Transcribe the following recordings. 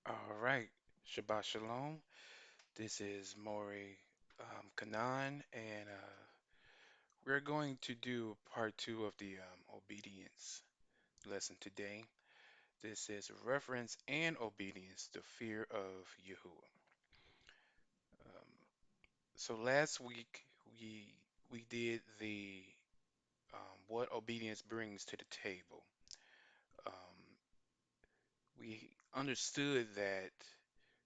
All right, Shabbat Shalom. This is Moreh Chanan, and we're going to do part two of the obedience lesson today. This is reverence and obedience, the fear of Yahuah. Um, so last week we did the what obedience brings to the table. Um, we understood that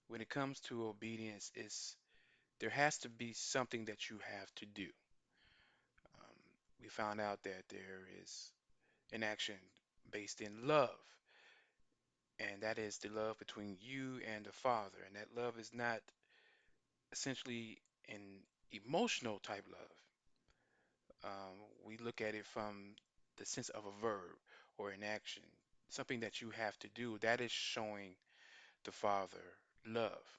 when it comes to obedience, there has to be something that you have to do. Um, we found out that there is an action based in love, and that is the love between you and the Father. And that love is not essentially an emotional type love. We look at it from the sense of a verb or an action, something that you have to do. That is showing the Father love.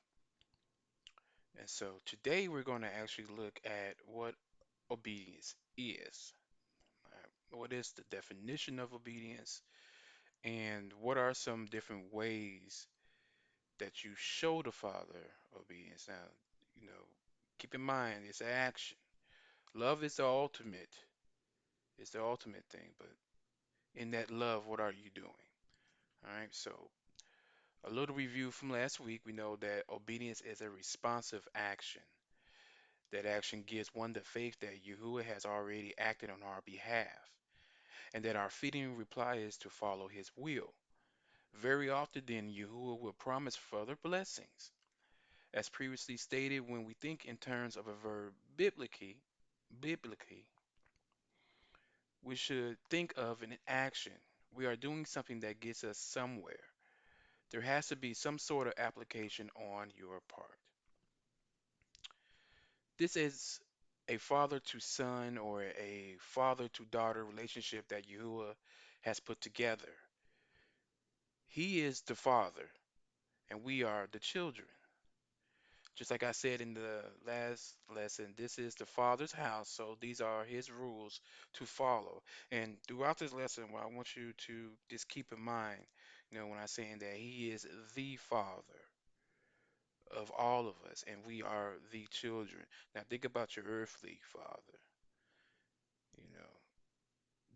And so today we're going to actually look at what obedience is. What is the definition of obedience? And what are some different ways that you show the Father obedience? Now, you know, keep in mind it's an action. Love is it's the ultimate thing, but in that love, what are you doing? All right, so a little review from last week, we know that obedience is a responsive action. That action gives one the faith that Yahuwah has already acted on our behalf, and that our fitting reply is to follow his will. Very often, then, Yahuwah will promise further blessings. As previously stated, when we think in terms of a verb biblically, we should think of an action. We are doing something that gets us somewhere. There has to be some sort of application on your part. This is a father to son or a father to daughter relationship that Yahuwah has put together. He is the father, and we are the children. Just like I said in the last lesson, this is the Father's house, so these are his rules to follow. And throughout this lesson, what I want you to just keep in mind, when I'm saying that he is the Father of all of us, and we are the children. Now think about your earthly father. You know,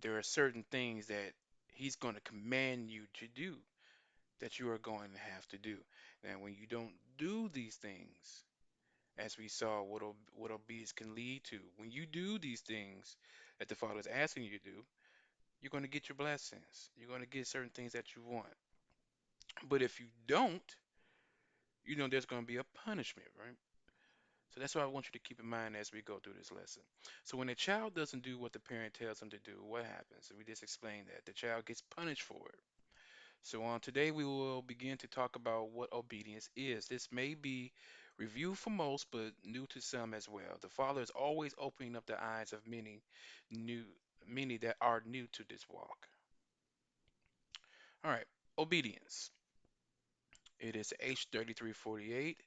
there are certain things that he's going to command you to do that you are going to have to do. Now, when you don't do these things, as we saw what obedience can lead to. When you do these things that the Father is asking you to do, you're going to get your blessings. You're going to get certain things that you want. But if you don't, there's going to be a punishment, right? So that's what I want you to keep in mind as we go through this lesson. So when a child doesn't do what the parent tells them to do, what happens? We just explained that. The child gets punished for it. So on today we will begin to talk about what obedience is. This may be review for most, but new to some as well. The Father is always opening up the eyes of new, many that are new to this walk. All right, obedience. It is H3348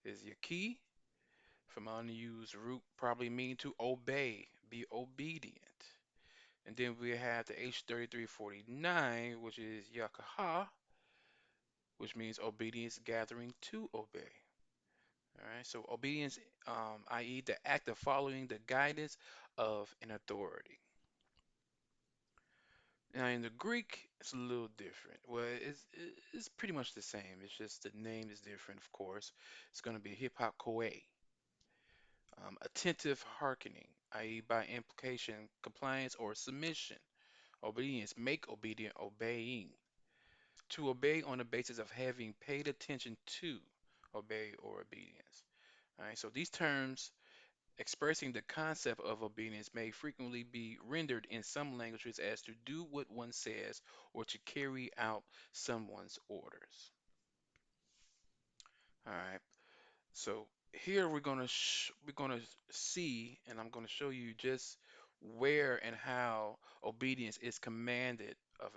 is your key. From unused root probably mean to obey, be obedient. And then we have the H3349, which is Yahuah, which means obedience gathering to obey. All right, so obedience, i.e., the act of following the guidance of an authority. Now, in the Greek, it's a little different. Well, it's pretty much the same. It's just the name is different, of course. It's going to be hypokoe, attentive hearkening, i.e., by implication, compliance or submission. Obedience, make obedient, obeying. To obey on the basis of having paid attention to obey or obedience. All right, so these terms expressing the concept of obedience may frequently be rendered in some languages as to do what one says or to carry out someone's orders. All right. So here we're gonna see, and I'm gonna show you just where and how obedience is commanded of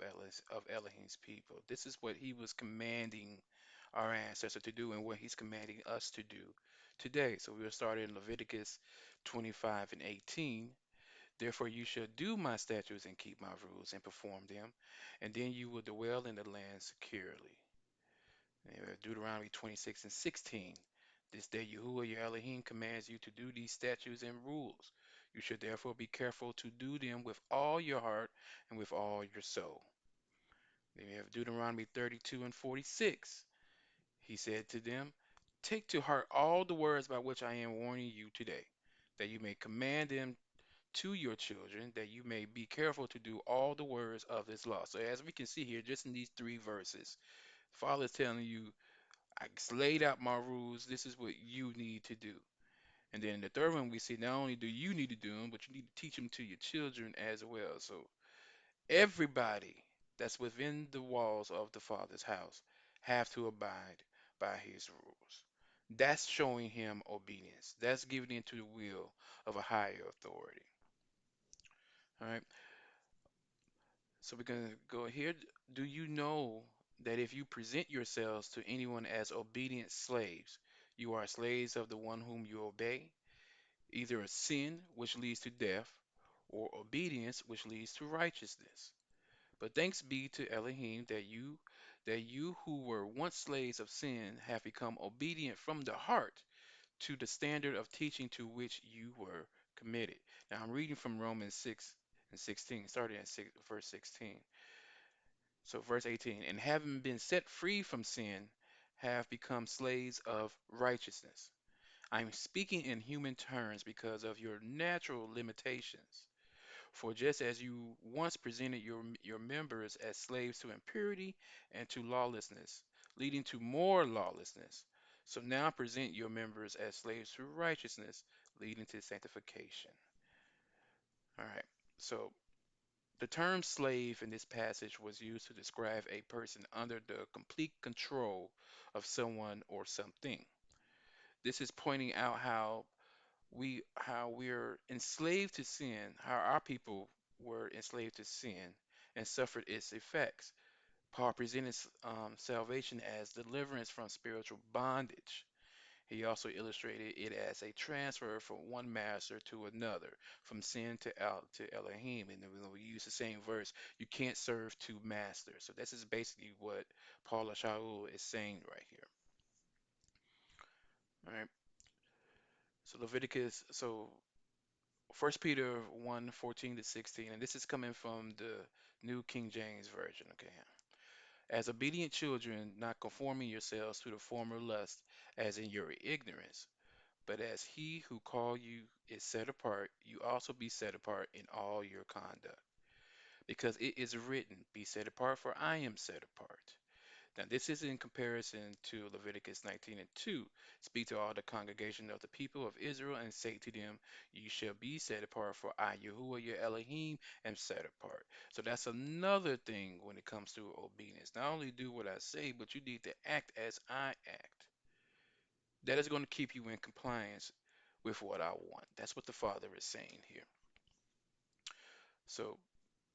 Elohim's people. This is what he was commanding our ancestor to do and what he's commanding us to do today. So we'll start in Leviticus 25 and 18. Therefore you shall do my statutes and keep my rules and perform them, and then you will dwell in the land securely. Deuteronomy 26 and 16. This day Yahuwah your Elohim commands you to do these statutes and rules. You should therefore be careful to do them with all your heart and with all your soul. Then we have Deuteronomy 32 and 46. He said to them, take to heart all the words by which I am warning you today, that you may command them to your children, that you may be careful to do all the words of this law. So as we can see here, just in these three verses, Father is telling you, I laid out my rules. This is what you need to do. And then the third one we see, not only do you need to do them, but you need to teach them to your children as well. So everybody that's within the walls of the Father's house have to abide by his rules. That's showing him obedience. That's giving into the will of a higher authority. All right. So we're going to go here. Do you know that if you present yourselves to anyone as obedient slaves, you are slaves of the one whom you obey, either a sin which leads to death, or obedience which leads to righteousness? But thanks be to Elohim that you who were once slaves of sin have become obedient from the heart to the standard of teaching to which you were committed. Now I'm reading from Romans 6 and 16, starting at verse 16. So, verse 18, and having been set free from sin, have become slaves of righteousness. I'm speaking in human terms because of your natural limitations. For just as you once presented your members as slaves to impurity and to lawlessness, leading to more lawlessness, so now present your members as slaves to righteousness, leading to sanctification. All right. So the term slave in this passage was used to describe a person under the complete control of someone or something. This is pointing out how we're enslaved to sin, how our people were enslaved to sin and suffered its effects. Paul presented salvation as deliverance from spiritual bondage. He also illustrated it as a transfer from one master to another, from sin to Elohim. And then when we use the same verse, you can't serve two masters. So this is basically what Paul Shaul is saying right here. All right. So First Peter 1:14 to 16, and this is coming from the New King James Version. Okay. As obedient children, not conforming yourselves to the former lust, as in your ignorance. But as he who called you is set apart, you also be set apart in all your conduct. Because it is written, be set apart, for I am set apart. Now, this is in comparison to Leviticus 19 and 2. Speak to all the congregation of the people of Israel and say to them, you shall be set apart, for I, Yahuwah, your Elohim, am set apart. So that's another thing when it comes to obedience. Not only do what I say, but you need to act as I act. That is going to keep you in compliance with what I want. That's what the Father is saying here. So,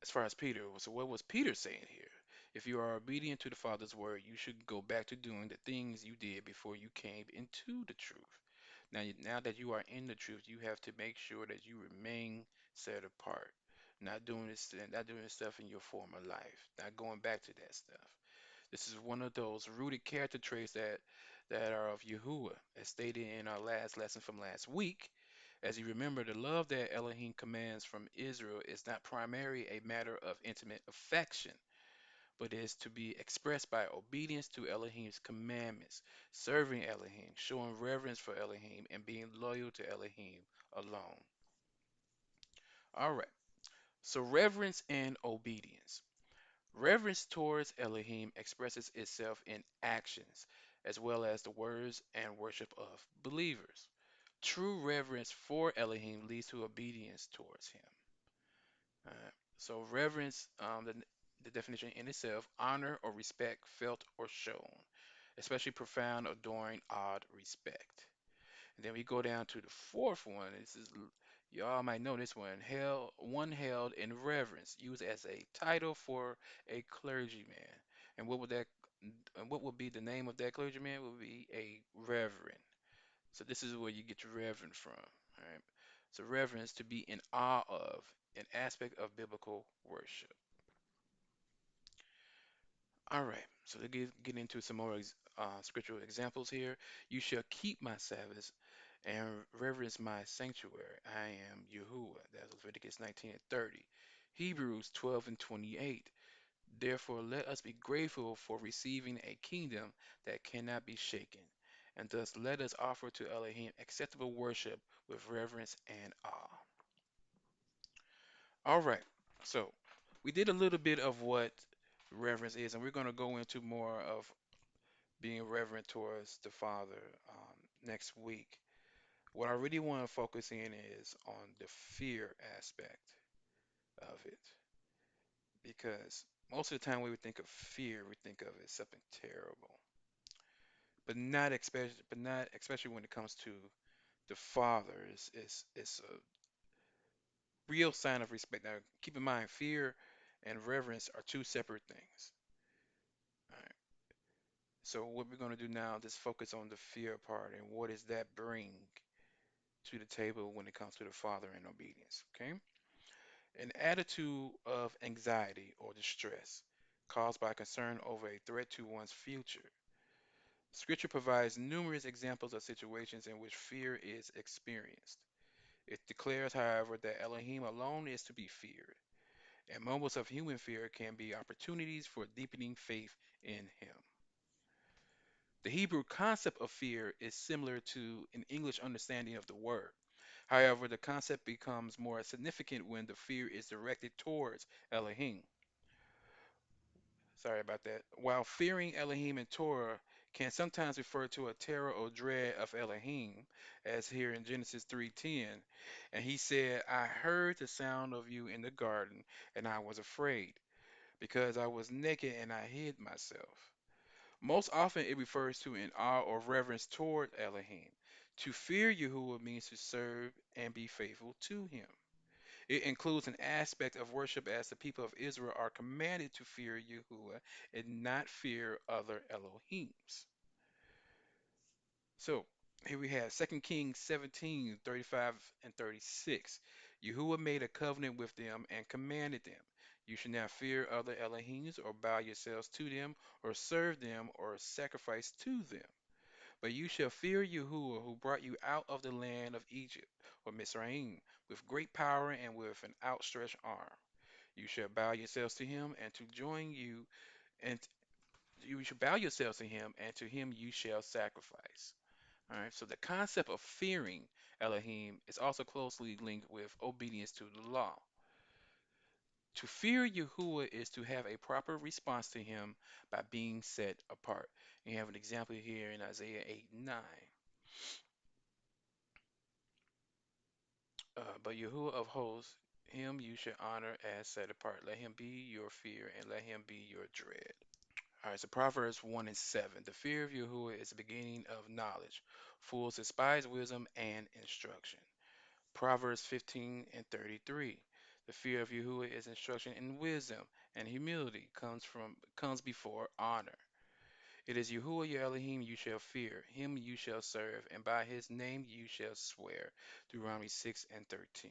as far as Peter, so what was Peter saying here? If you are obedient to the Father's word, you should go back to doing the things you did before you came into the truth. Now that you are in the truth, you have to make sure that you remain set apart, not doing this stuff in your former life, not going back to that stuff. This is one of those rooted character traits that are of Yahuwah, as stated in our last lesson from last week. As you remember, the love that Elohim commands from Israel is not primarily a matter of intimate affection, but is to be expressed by obedience to Elohim's commandments, serving Elohim, showing reverence for Elohim, and being loyal to Elohim alone. All right, so reverence and obedience. Reverence towards Elohim expresses itself in actions, as well as the words and worship of believers. True reverence for Elohim leads to obedience towards him. So reverence, the definition in itself, honor or respect felt or shown, especially profound, adoring, odd respect. And then we go down to the fourth one. Y'all might know this one. One held in reverence, used as a title for a clergyman. And what would be the name of that clergyman? Would be a reverend. So this is where you get your reverend from. All right. So reverence, to be in awe of, an aspect of biblical worship. All right. So to get into some more scriptural examples here, you shall keep my Sabbaths and reverence my sanctuary. I am Yahuwah. That's Leviticus 19 and 30. Hebrews 12 and 28. Therefore, let us be grateful for receiving a kingdom that cannot be shaken. And thus let us offer to Elohim acceptable worship with reverence and awe. All right. So we did a little bit of what reverence is, and we're going to go into more of being reverent towards the Father next week. What I really want to focus in is on the fear aspect of it, because most of the time when we think of fear, we think of it as something terrible, but not especially when it comes to the Father. It's a real sign of respect. Now, keep in mind, fear and reverence are two separate things. All right. So what we're going to do now is focus on the fear part and what does that bring to the table when it comes to the Father and obedience. Okay? An attitude of anxiety or distress caused by concern over a threat to one's future. Scripture provides numerous examples of situations in which fear is experienced. It declares, however, that Elohim alone is to be feared, and moments of human fear can be opportunities for deepening faith in Him. The Hebrew concept of fear is similar to an English understanding of the word. However, the concept becomes more significant when the fear is directed towards Elohim. Sorry about that. While fearing Elohim in Torah can sometimes refer to a terror or dread of Elohim, as here in Genesis 3:10, and he said, I heard the sound of you in the garden, and I was afraid, because I was naked and I hid myself. Most often it refers to an awe or reverence toward Elohim. To fear Yahuwah means to serve and be faithful to him. It includes an aspect of worship as the people of Israel are commanded to fear Yahuwah and not fear other Elohims. So here we have 2 Kings 17:35 and 36. Yahuwah made a covenant with them and commanded them. You should not fear other Elohims or bow yourselves to them or serve them or sacrifice to them. But you shall fear Yahuwah who brought you out of the land of Egypt, or Mizraim, with great power and with an outstretched arm. You shall bow yourselves to him, and to join you, and you shall bow yourselves to him, and to him you shall sacrifice. All right, so the concept of fearing Elohim is also closely linked with obedience to the law. To fear Yahuwah is to have a proper response to him by being set apart. You have an example here in Isaiah 8:9. But Yahuwah of hosts, him you should honor as set apart. Let him be your fear and let him be your dread. All right, so Proverbs 1 and 7. The fear of Yahuwah is the beginning of knowledge. Fools despise wisdom and instruction. Proverbs 15 and 33. The fear of Yahuwah is instruction in wisdom, and humility comes before honor. It is Yahuwah your Elohim you shall fear, him you shall serve, and by his name you shall swear. Deuteronomy 6 and 13.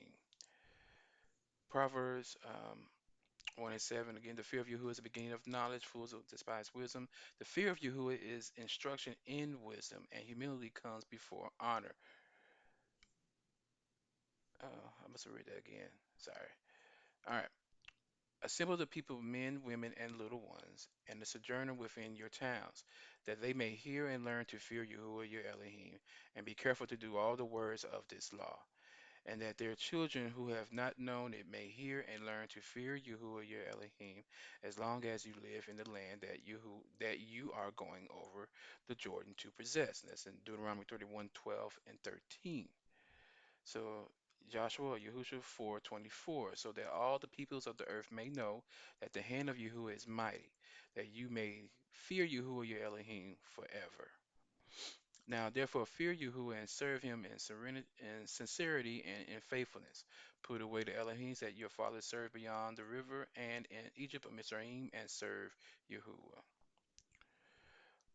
Proverbs 1 and 7. Again, the fear of Yahuwah is the beginning of knowledge. Fools will despise wisdom. The fear of Yahuwah is instruction in wisdom, and humility comes before honor. I must have read that again. Sorry. All right. Assemble the people, men, women, and little ones, and the sojourner within your towns, that they may hear and learn to fear Yahuwah your Elohim, and be careful to do all the words of this law, and that their children who have not known it may hear and learn to fear Yahuwah your Elohim, as long as you live in the land that you are going over the Jordan to possess. That's in Deuteronomy 31:12 and 13. So Joshua, Yahushua 4:24, so that all the peoples of the earth may know that the hand of Yahuwah is mighty, that you may fear Yahuwah your Elohim forever. Now, therefore, fear Yahuwah and serve him in serenity, in sincerity and in faithfulness. Put away the Elohims that your fathers served beyond the river and in Egypt of Mizraim, and serve Yahuwah.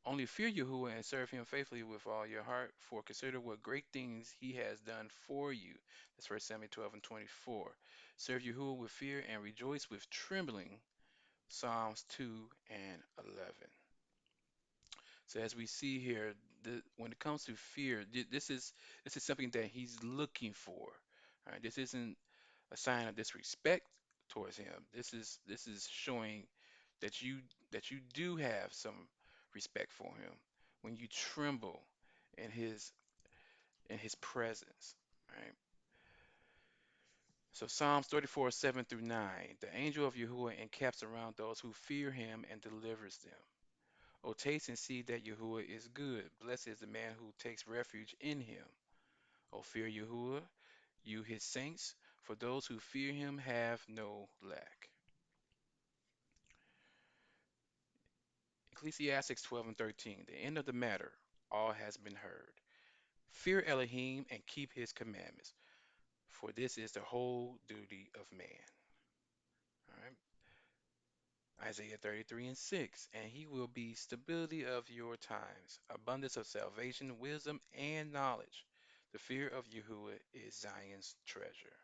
Only fear Yahuwah and serve him faithfully with all your heart, for consider what great things he has done for you. That's 1 Samuel 12 and 24. Serve Yahuwah with fear and rejoice with trembling. Psalms 2 and 11. So as we see here, when it comes to fear, this is something that he's looking for. All right, this isn't a sign of disrespect towards him. This is showing that you do have some respect for him when you tremble in his presence. Right. So Psalms 34, 7 through 9. The angel of Yahuwah encamps around those who fear him and delivers them. O taste and see that Yahuwah is good. Blessed is the man who takes refuge in him. O fear Yahuwah, you his saints, for those who fear him have no lack. Ecclesiastes 12 and 13. The end of the matter, all has been heard. Fear Elohim and keep his commandments, for this is the whole duty of man. All right. Isaiah 33 and 6. And he will be stability of your times, abundance of salvation, wisdom, and knowledge. The fear of Yahuwah is Zion's treasure.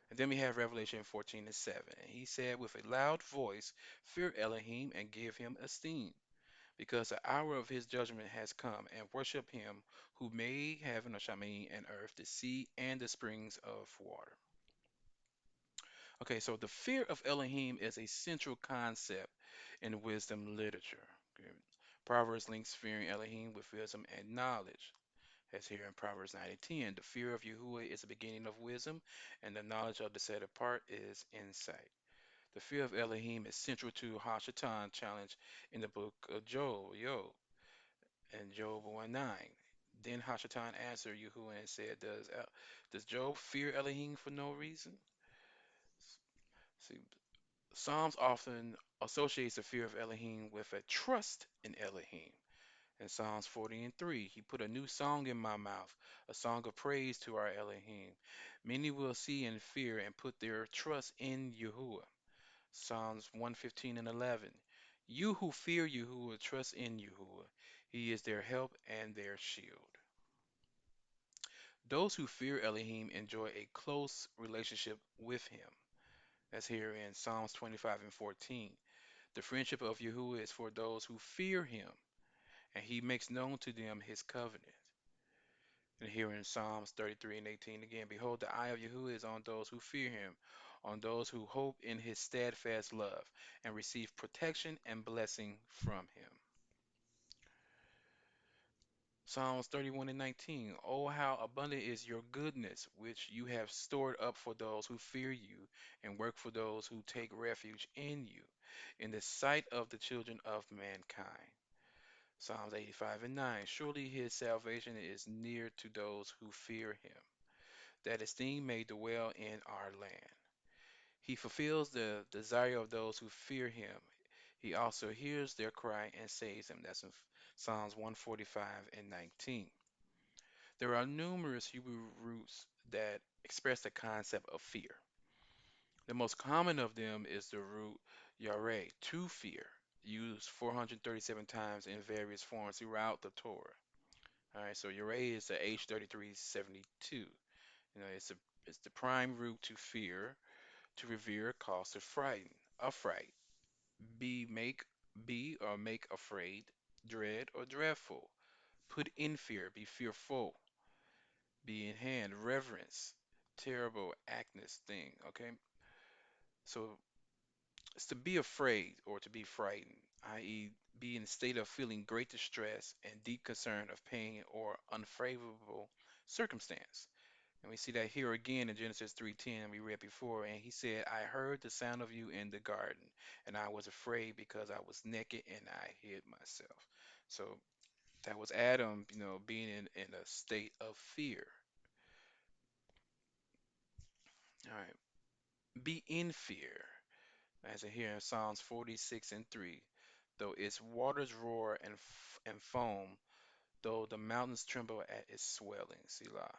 And then we have Revelation 14 and 7. And he said with a loud voice, fear Elohim and give him esteem, because the hour of his judgment has come, and worship him who made heaven, or Shamin, and earth, the sea, and the springs of water. Okay, so the fear of Elohim is a central concept in wisdom literature. Okay. Proverbs links fearing Elohim with wisdom and knowledge. As here in Proverbs 9 and 10, the fear of Yahuwah is the beginning of wisdom, and the knowledge of the set apart is insight. The fear of Elohim is central to Hashatan challenge in the book of Job, and Job 1:9. Then Hashatan answered Yahuwah and said, does Job fear Elohim for no reason? See, Psalms often associates the fear of Elohim with a trust in Elohim. In Psalms 40 and 3, he put a new song in my mouth, a song of praise to our Elohim. Many will see and fear and put their trust in Yahuwah. Psalms 115 and 11. You who fear Yahuwah trust in Yahuwah. He is their help and their shield. Those who fear Elohim enjoy a close relationship with him. That's here in Psalms 25 and 14. The friendship of Yahuwah is for those who fear him, and he makes known to them his covenant. And here in Psalms 33 and 18 again, behold, the eye of Yahuwah is on those who fear him, on those who hope in his steadfast love, and receive protection and blessing from him. Psalms 31 and 19. Oh, how abundant is your goodness, which you have stored up for those who fear you, and work for those who take refuge in you, in the sight of the children of mankind. Psalms 85 and 9. Surely his salvation is near to those who fear him, that his name may dwell in our land. He fulfills the desire of those who fear him. He also hears their cry and saves them. That's in Psalms 145 and 19. There are numerous Hebrew roots that express the concept of fear. The most common of them is the root yareh, to fear, used 437 times in various forms throughout the Torah. All right, so yareh is the H3372. It's the prime root to fear, to revere, cause to frighten, affright, make, be or make afraid, dread or dreadful, put in fear, be fearful, be in hand, reverence, terrible, actness thing. Okay, so it's to be afraid or to be frightened, i.e., be in a state of feeling great distress and deep concern of pain or unfavorable circumstance. And we see that here again in Genesis 3:10 we read before, and he said, I heard the sound of you in the garden, and I was afraid because I was naked and I hid myself. So that was Adam, being in a state of fear. All right. Be in fear, as in here in Psalms 46 and 3. Though its waters roar and foam, though the mountains tremble at its swelling. Selah.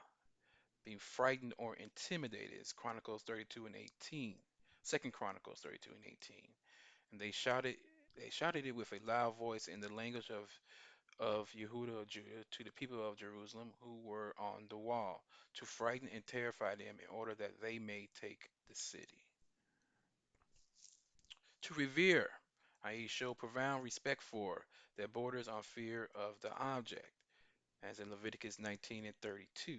Being frightened or intimidated is Chronicles 32 and 18. Second Chronicles 32 and 18. And they shouted it with a loud voice in the language of Yehuda of Judah to the people of Jerusalem who were on the wall, to frighten and terrify them in order that they may take the city. To revere. i.e., show profound respect for, that borders on fear of the object, as in Leviticus 19 and 32.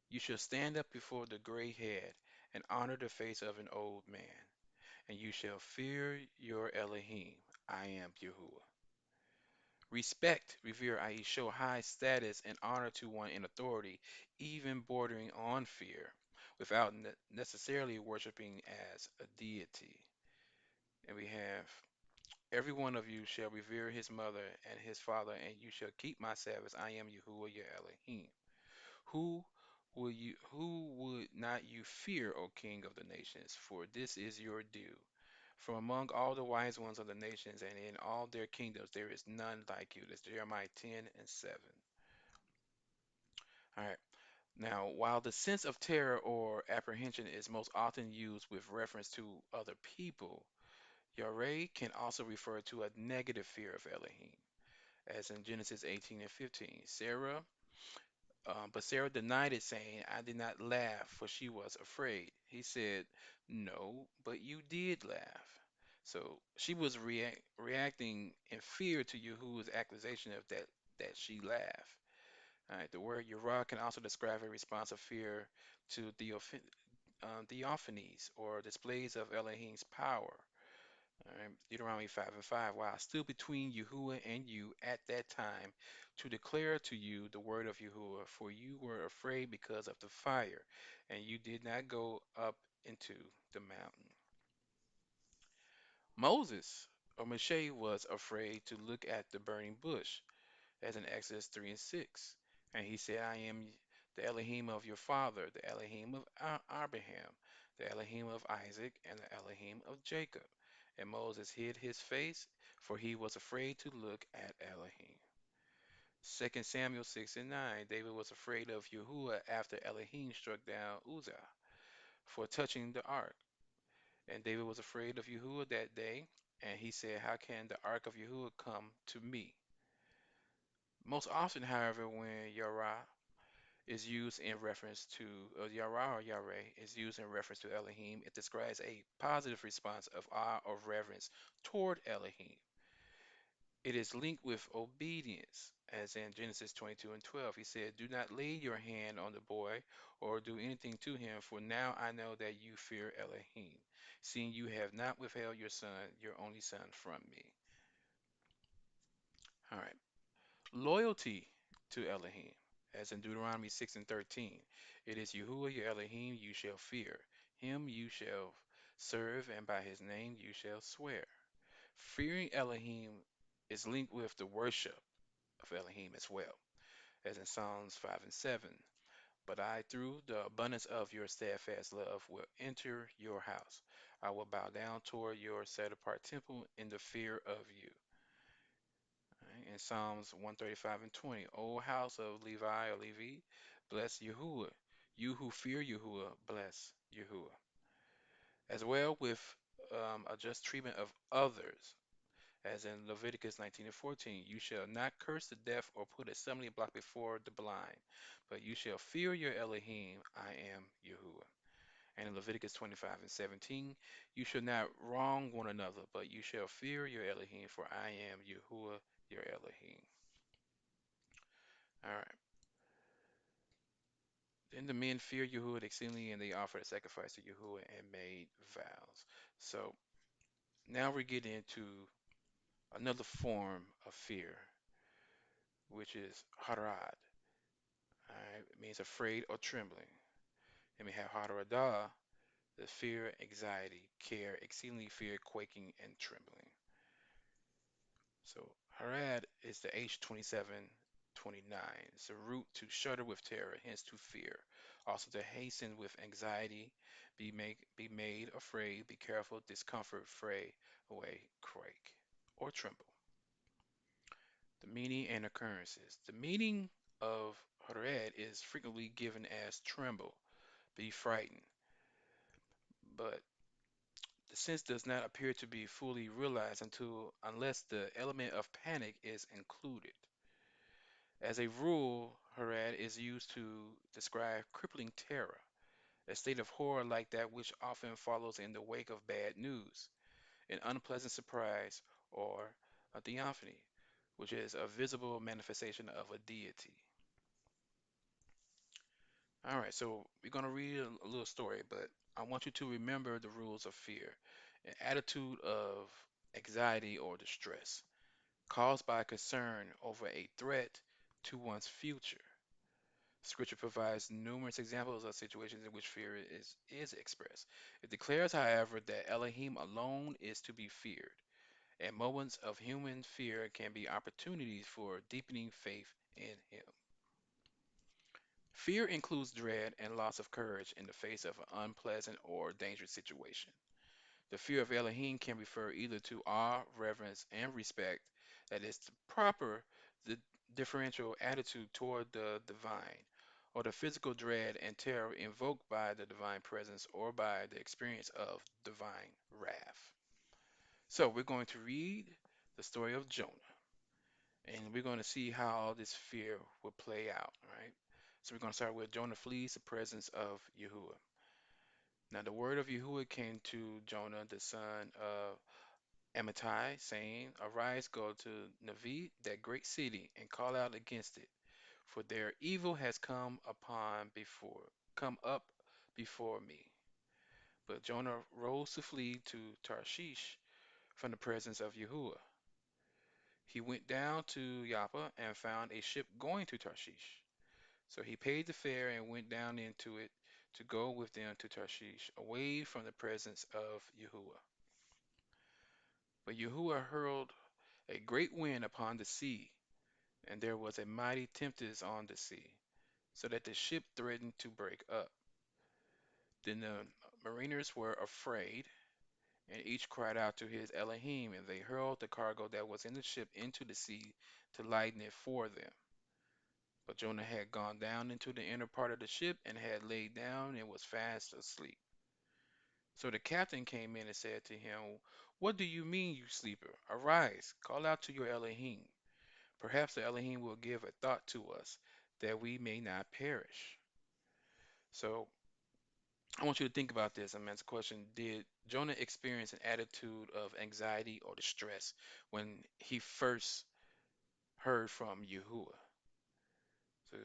You shall stand up before the gray head and honor the face of an old man, and you shall fear your Elohim. I am Yahuah. Respect, revere, i.e., show high status and honor to one in authority, even bordering on fear, without necessarily worshiping as a deity. And we have, every one of you shall revere his mother and his father, and you shall keep my Sabbaths. I am Yahuwah your Elohim. Who who would not you fear, O King of the nations? For this is your due. From among all the wise ones of the nations and in all their kingdoms, there is none like you. That's Jeremiah 10 and 7. All right. Now, while the sense of terror or apprehension is most often used with reference to other people, Yareh can also refer to a negative fear of Elohim, as in Genesis 18 and 15. But Sarah denied it, saying, I did not laugh, for she was afraid. He said, No, but you did laugh. So she was reacting in fear to Yahuwah's accusation of that she laughed. All right, the word Yirah can also describe a response of fear to theophanies or displays of Elohim's power. All right, Deuteronomy 5 and 5. While I stood between Yahuwah and you at that time to declare to you the word of Yahuwah, for you were afraid because of the fire, and you did not go up into the mountain. Moses or Moshe was afraid to look at the burning bush, as in Exodus 3 and 6. And he said, I am the Elohim of your father, the Elohim of Abraham, the Elohim of Isaac, and the Elohim of Jacob. And Moses hid his face, for he was afraid to look at Elohim. 2 Samuel 6 and 9, David was afraid of Yahuwah after Elohim struck down Uzzah for touching the ark. And David was afraid of Yahuwah that day, and he said, How can the ark of Yahuwah come to me? Most often, however, when Yarah is used in reference to Yarah or Yareh is used in reference to Elohim, it describes a positive response of awe or reverence toward Elohim. It is linked with obedience, as in Genesis 22 and 12. He said, Do not lay your hand on the boy or do anything to him, for now I know that you fear Elohim, seeing you have not withheld your son, your only son, from me. All right. Loyalty to Elohim, as in Deuteronomy 6 and 13. It is Yahuwah your Elohim you shall fear. Him you shall serve, and by his name you shall swear. Fearing Elohim is linked with the worship of Elohim as well, as in Psalms 5 and 7. But I, through the abundance of your steadfast love, will enter your house. I will bow down toward your set apart temple in the fear of you. Right, in Psalms 135 and 20, O house of Levi or Levi, bless Yahuwah. You who fear Yahuwah, bless Yahuwah. As well with a just treatment of others, as in Leviticus 19 and 14, you shall not curse the deaf or put a stumbling block before the blind, but you shall fear your Elohim, I am Yahuwah. And in Leviticus 25 and 17, you shall not wrong one another, but you shall fear your Elohim, for I am Yahuwah, your Elohim. All right. Then the men feared Yahuwah exceedingly, and they offered a sacrifice to Yahuwah and made vows. So now we're getting into another form of fear, which is harad. It means afraid or trembling. And we have haradah, the fear, anxiety, care, exceedingly fear, quaking, and trembling. So harad is the H2729. It's a root to shudder with terror, hence to fear. Also to hasten with anxiety, be made afraid, be careful, discomfort, fray away, quake, or tremble. The meaning and occurrences. The meaning of harad is frequently given as tremble, be frightened, but the sense does not appear to be fully realized unless the element of panic is included. As a rule, harad is used to describe crippling terror, a state of horror like that which often follows in the wake of bad news. an unpleasant surprise, or a theophany, which is a visible manifestation of a deity. All right, so we're going to read a little story, but I want you to remember the rules of fear, an attitude of anxiety or distress caused by concern over a threat to one's future. Scripture provides numerous examples of situations in which fear is expressed. It declares, however, that Elohim alone is to be feared, and moments of human fear can be opportunities for deepening faith in Him. Fear includes dread and loss of courage in the face of an unpleasant or dangerous situation. The fear of Elohim can refer either to awe, reverence, and respect, that is, the proper, the differential attitude toward the divine, or the physical dread and terror invoked by the divine presence or by the experience of divine wrath. So we're going to read the story of Jonah, and we're going to see how this fear will play out, all right? So we're going to start with Jonah flees the presence of Yahuah. Now the word of Yahuah came to Jonah, the son of Amittai, saying, Arise, go to Nineveh, that great city, and call out against it, for their evil has come up before me. But Jonah rose to flee to Tarshish from the presence of Yahuah. He went down to Joppa and found a ship going to Tarshish. So he paid the fare and went down into it to go with them to Tarshish, away from the presence of Yahuah. But Yahuah hurled a great wind upon the sea, and there was a mighty tempest on the sea, so that the ship threatened to break up. Then the mariners were afraid, and each cried out to his Elohim, and they hurled the cargo that was in the ship into the sea to lighten it for them. But Jonah had gone down into the inner part of the ship and had laid down and was fast asleep. So the captain came in and said to him, What do you mean, you sleeper? Arise, call out to your Elohim. Perhaps the Elohim will give a thought to us, that we may not perish. So I want you to think about this. I mean, it's a question. Did Jonah experience an attitude of anxiety or distress when he first heard from Yahuwah? So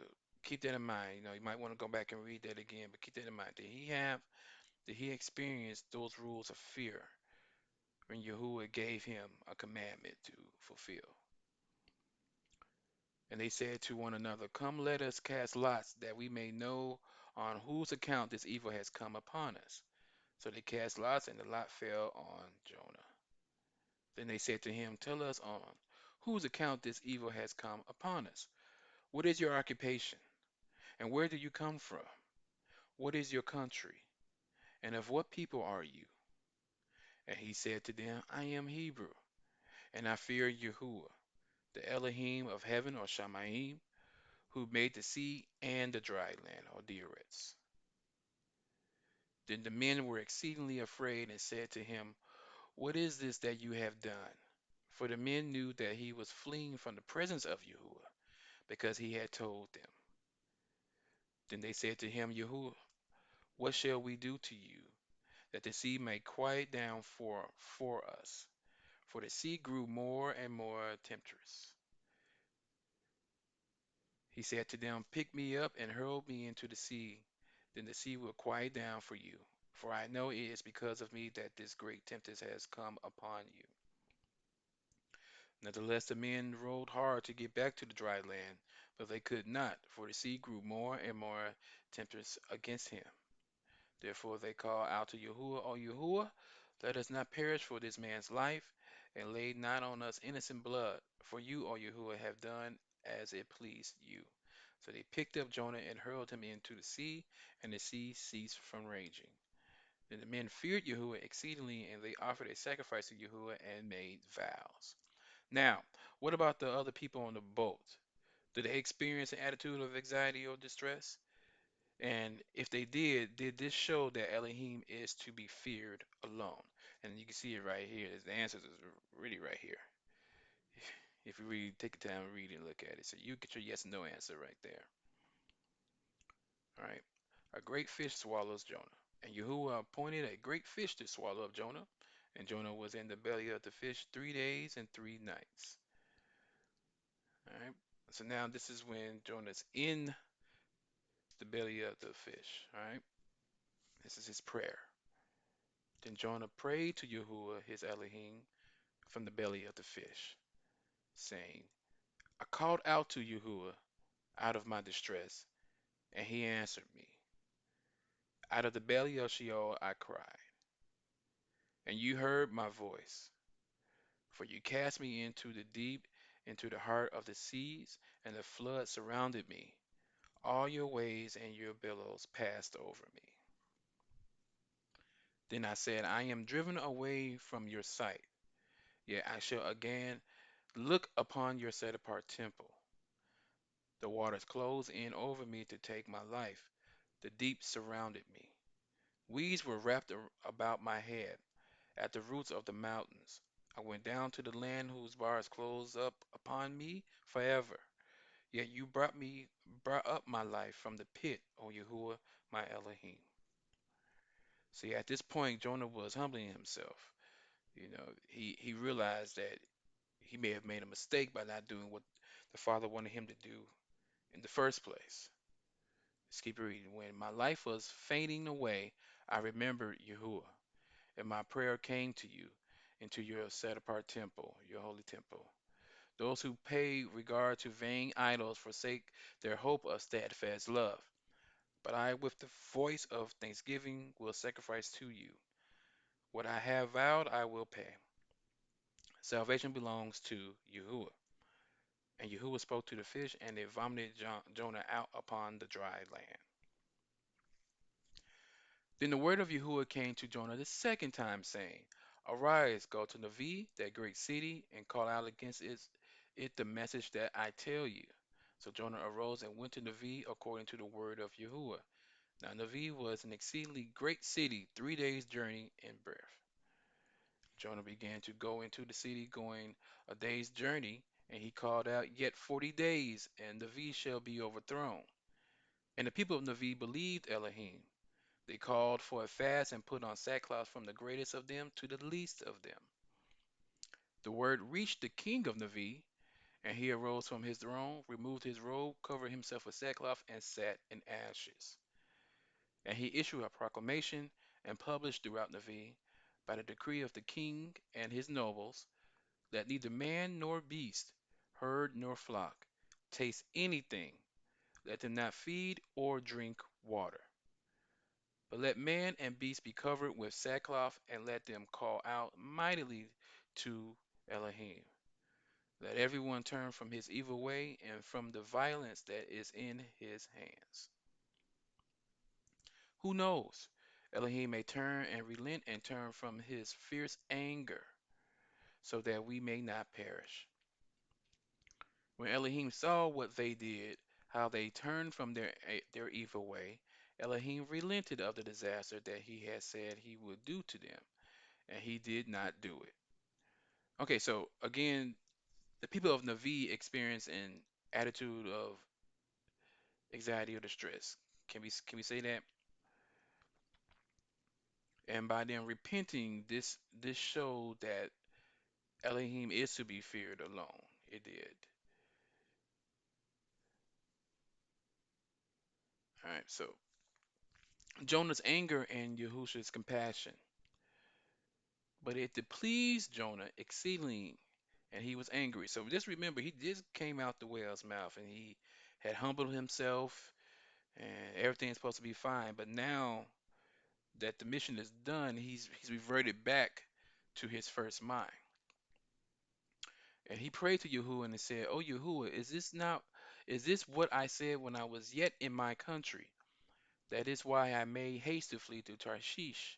keep that in mind. You know, you might want to go back and read that again, but keep that in mind. Did he experience those rules of fear when Yahuwah gave him a commandment to fulfill? And they said to one another, Come, let us cast lots, that we may know on whose account this evil has come upon us. So they cast lots, and the lot fell on Jonah. Then they said to him, Tell us on whose account this evil has come upon us. What is your occupation? And where do you come from? What is your country? And of what people are you? And he said to them, I am Hebrew, and I fear Yahuwah, the Elohim of heaven, or Shamayim, who made the sea and the dry land, or Dearets. Then the men were exceedingly afraid and said to him, What is this that you have done? For the men knew that he was fleeing from the presence of Yahuwah, because he had told them. Then they said to him, Yahuwah, what shall we do to you, that the sea may quiet down for us? For the sea grew more and more tempestuous. He said to them, Pick me up and hurl me into the sea, then the sea will quiet down for you. For I know it is because of me that this great tempest has come upon you. Nevertheless, the men rowed hard to get back to the dry land, but they could not, for the sea grew more and more tempestuous against him. Therefore they called out to Yahuwah, O Yahuwah, let us not perish for this man's life, and lay not on us innocent blood, for you, O Yahuwah, have done as it pleased you. So they picked up Jonah and hurled him into the sea, and the sea ceased from raging. Then the men feared Yahuwah exceedingly, and they offered a sacrifice to Yahuwah and made vows. Now, what about the other people on the boat? Did they experience an attitude of anxiety or distress? And if they did this show that Elohim is to be feared alone? And you can see it right here. The answers is really right here. If you really take the time to read and look at it. So you get your yes and no answer right there. All right. A great fish swallows Jonah. And Yahuwah appointed a great fish to swallow up Jonah. And Jonah was in the belly of the fish 3 days and 3 nights. All right. So now this is when Jonah's in the belly of the fish. All right. This is his prayer. Then Jonah prayed to Yahuwah his Elohim from the belly of the fish, saying, I called out to Yahuwah out of my distress, and he answered me. Out of the belly of Sheol I cried, and you heard my voice. For you cast me into the deep, into the heart of the seas, and the flood surrounded me. All your waves and your billows passed over me. Then I said, I am driven away from your sight, yet I shall again look upon your set apart temple. The waters closed in over me to take my life. The deep surrounded me. Weeds were wrapped about my head at the roots of the mountains. I went down to the land whose bars closed up upon me forever. Yet you brought up my life from the pit, O Yahuwah, my Elohim. See, at this point, Jonah was humbling himself. He realized that he may have made a mistake by not doing what the Father wanted him to do in the first place. Let's keep reading. When my life was fading away, I remembered Yahuwah, and my prayer came to you, into your set apart temple, your holy temple. Those who pay regard to vain idols forsake their hope of steadfast love. But I, with the voice of thanksgiving, will sacrifice to you. What I have vowed, I will pay. Salvation belongs to Yahuwah. And Yahuwah spoke to the fish, and it vomited Jonah out upon the dry land. Then the word of Yahuwah came to Jonah the second time, saying, Arise, go to Nineveh, that great city, and call out against it the message that I tell you. So Jonah arose and went to Nineveh according to the word of Yahuwah. Now Nineveh was an exceedingly great city, 3 days' journey in breadth. Jonah began to go into the city, going a day's journey, and he called out, Yet 40 days, and Nineveh shall be overthrown. And the people of Nineveh believed Elohim. They called for a fast and put on sackcloth from the greatest of them to the least of them. The word reached the king of Nineveh, and he arose from his throne, removed his robe, covered himself with sackcloth, and sat in ashes. And he issued a proclamation and published throughout Nineveh, by the decree of the king and his nobles, that neither man nor beast, herd nor flock, taste anything, let them not feed or drink water. But let man and beast be covered with sackcloth, and let them call out mightily to Elohim. Let everyone turn from his evil way and from the violence that is in his hands. Who knows? Elohim may turn and relent and turn from his fierce anger, so that we may not perish. When Elohim saw what they did, how they turned from their evil way, Elohim relented of the disaster that he had said he would do to them, and he did not do it. Okay, so again, the people of Navi experience an attitude of anxiety or distress. Can we say that? And by them repenting, this showed that Elohim is to be feared alone. It did. All right, so Jonah's anger and Yahusha's compassion, but it displeased Jonah exceedingly, and he was angry. So just remember, he just came out the whale's mouth, and he had humbled himself, and everything's supposed to be fine. But now that the mission is done, he's reverted back to his first mind. And he prayed to Yahuwah and said, "Oh Yahuwah, is this what I said when I was yet in my country? That is why I made haste to flee to Tarshish.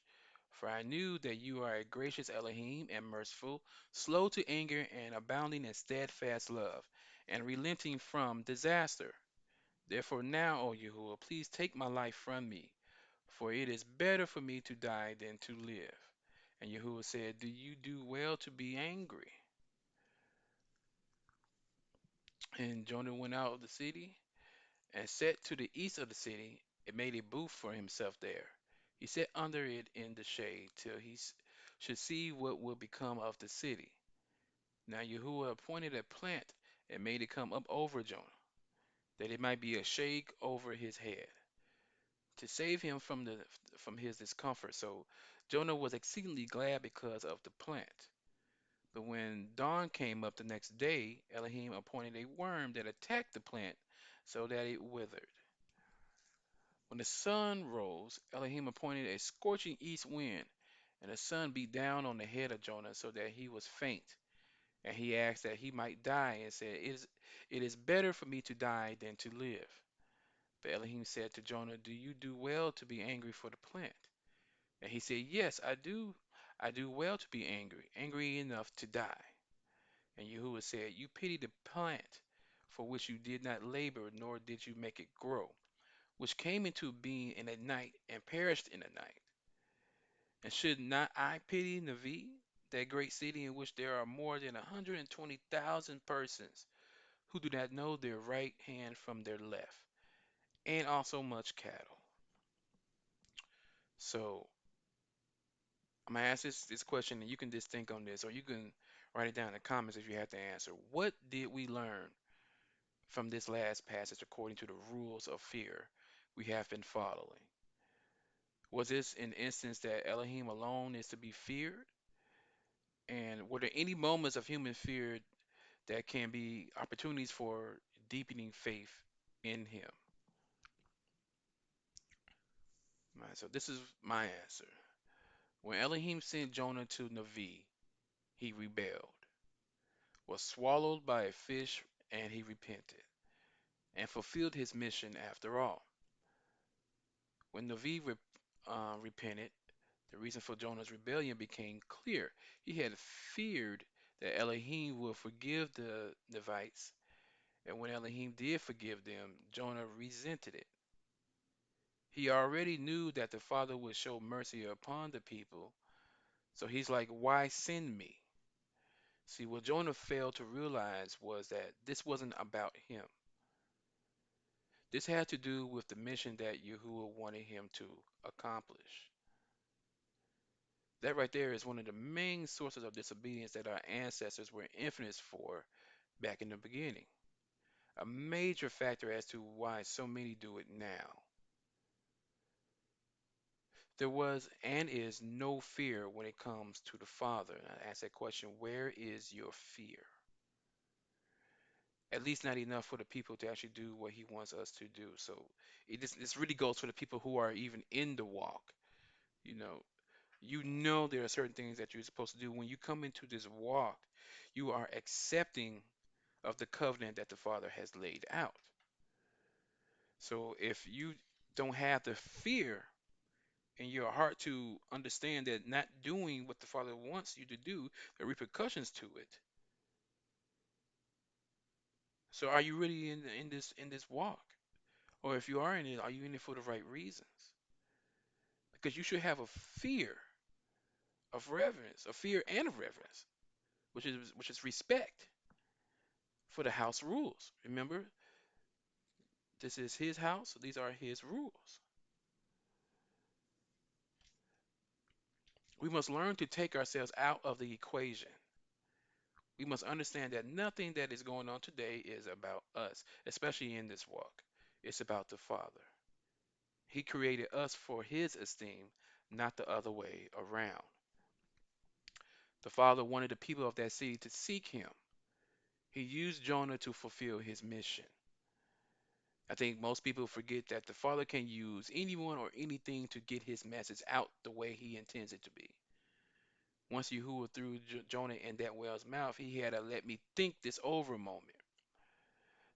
For I knew that you are a gracious Elohim and merciful, slow to anger and abounding in steadfast love, and relenting from disaster. Therefore now, O Yahuwah, please take my life from me, for it is better for me to die than to live." And Yahuwah said, "Do you do well to be angry?" And Jonah went out of the city and set to the east of the city and made a booth for himself there. He sat under it in the shade till he should see what will become of the city. Now Yahuwah appointed a plant and made it come up over Jonah, that it might be a shade over his head, to save him from his discomfort. So Jonah was exceedingly glad because of the plant. But when dawn came up the next day, Elohim appointed a worm that attacked the plant so that it withered. When the sun rose, Elohim appointed a scorching east wind, and the sun beat down on the head of Jonah so that he was faint. And he asked that he might die, and said, it is better for me to die than to live. But Elohim said to Jonah, do you do well to be angry for the plant? And he said, yes, I do. I do well to be angry, angry enough to die. And Yahuwah said, you pity the plant for which you did not labor, nor did you make it grow, which came into being in a night and perished in a night. And should not I pity Navi, that great city in which there are more than 120,000 persons who do not know their right hand from their left, and also much cattle? So I'm gonna ask this question, and you can just think on this, or you can write it down in the comments if you have to answer. What did we learn from this last passage according to the rules of fear we have been following? Was this an instance that Elohim alone is to be feared? And were there any moments of human fear that can be opportunities for deepening faith in Him? Right, so this is my answer. When Elohim sent Jonah to Navi, he rebelled, was swallowed by a fish, and he repented, and fulfilled his mission after all. When Navi repented, the reason for Jonah's rebellion became clear. He had feared that Elohim would forgive the Nivites, and when Elohim did forgive them, Jonah resented it. He already knew that the Father would show mercy upon the people, so he's like, why send me? See, what Jonah failed to realize was that this wasn't about him. This had to do with the mission that Yahuwah wanted him to accomplish. That right there is one of the main sources of disobedience that our ancestors were infamous for back in the beginning. A major factor as to why so many do it now. There was and is no fear when it comes to the Father. And I ask that question, where is your fear? At least not enough for the people to actually do what He wants us to do. So this really goes for the people who are even in the walk. You know, there are certain things that you're supposed to do. When you come into this walk, you are accepting of the covenant that the Father has laid out. So if you don't have the fear in your heart to understand that not doing what the Father wants you to do, the repercussions to it. So are you really in this walk? Or if you are in it, are you in it for the right reasons? Because you should have a fear of reverence, a fear and of reverence, which is respect for the house rules. Remember, this is His house, so these are His rules. We must learn to take ourselves out of the equation. We must understand that nothing that is going on today is about us, especially in this walk. It's about the Father. He created us for His esteem, not the other way around. The Father wanted the people of that city to seek Him. He used Jonah to fulfill His mission. I think most people forget that the Father can use anyone or anything to get His message out the way He intends it to be. Once Yahuwah threw Jonah in that whale's mouth, he had a let me think this over moment.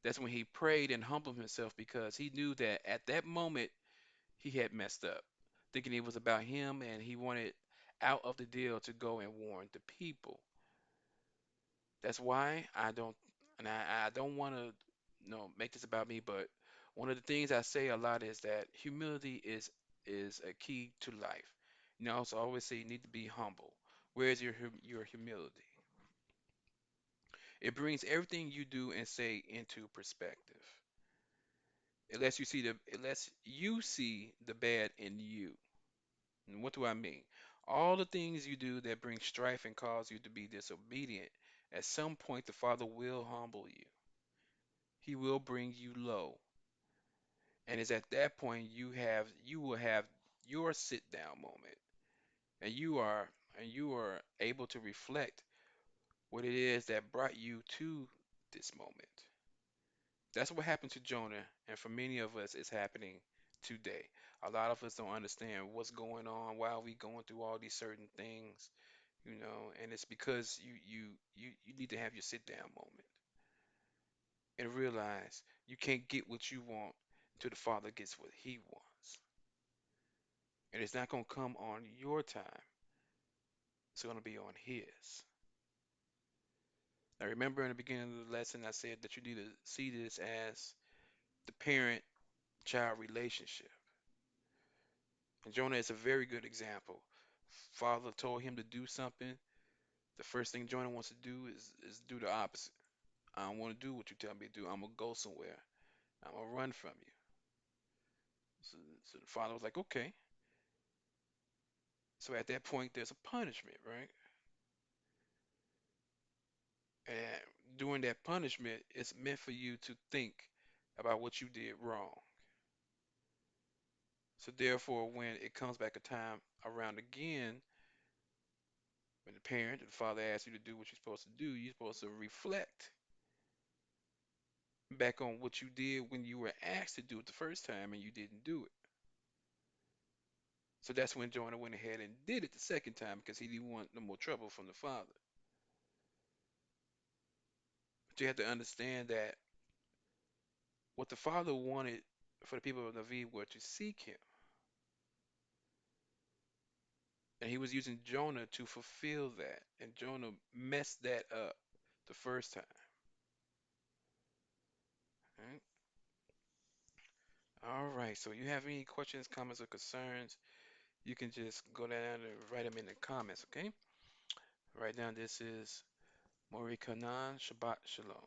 That's when he prayed and humbled himself because he knew that at that moment he had messed up, thinking it was about him and he wanted out of the deal to go and warn the people. That's why I don't want to make this about me, but one of the things I say a lot is that humility is a key to life. So I always say you need to be humble. Where is your humility? It brings everything you do and say into perspective. It lets you see the bad in you. And what do I mean? All the things you do that bring strife and cause you to be disobedient, at some point the Father will humble you. He will bring you low. And it's at that point you will have your sit down moment. And you are able to reflect what it is that brought you to this moment. That's what happened to Jonah, and for many of us, it's happening today. A lot of us don't understand what's going on, why are we going through all these certain things, and it's because you need to have your sit down moment and realize you can't get what you want until the Father gets what He wants. And it's not going to come on your time, it's going to be on His. Now, remember in the beginning of the lesson, I said that you need to see this as the parent child relationship. And Jonah is a very good example. Father told him to do something. The first thing Jonah wants to do is do the opposite. I don't want to do what you tell me to do. I'm gonna go somewhere. I'm gonna run from you. So the father was like, okay. So at that point, there's a punishment, right? And during that punishment, it's meant for you to think about what you did wrong. So therefore, when it comes back a time around again, when the father asks you to do what you're supposed to do, you're supposed to reflect back on what you did when you were asked to do it the first time and you didn't do it. So that's when Jonah went ahead and did it the second time because he didn't want no more trouble from the father. But you have to understand that what the father wanted for the people of Navi were to seek him. And he was using Jonah to fulfill that. And Jonah messed that up the first time. Right? All right. So you have any questions, comments, or concerns, you can just go down and write them in the comments, okay? Right now, this is Moreh Chanan. Shabbat Shalom.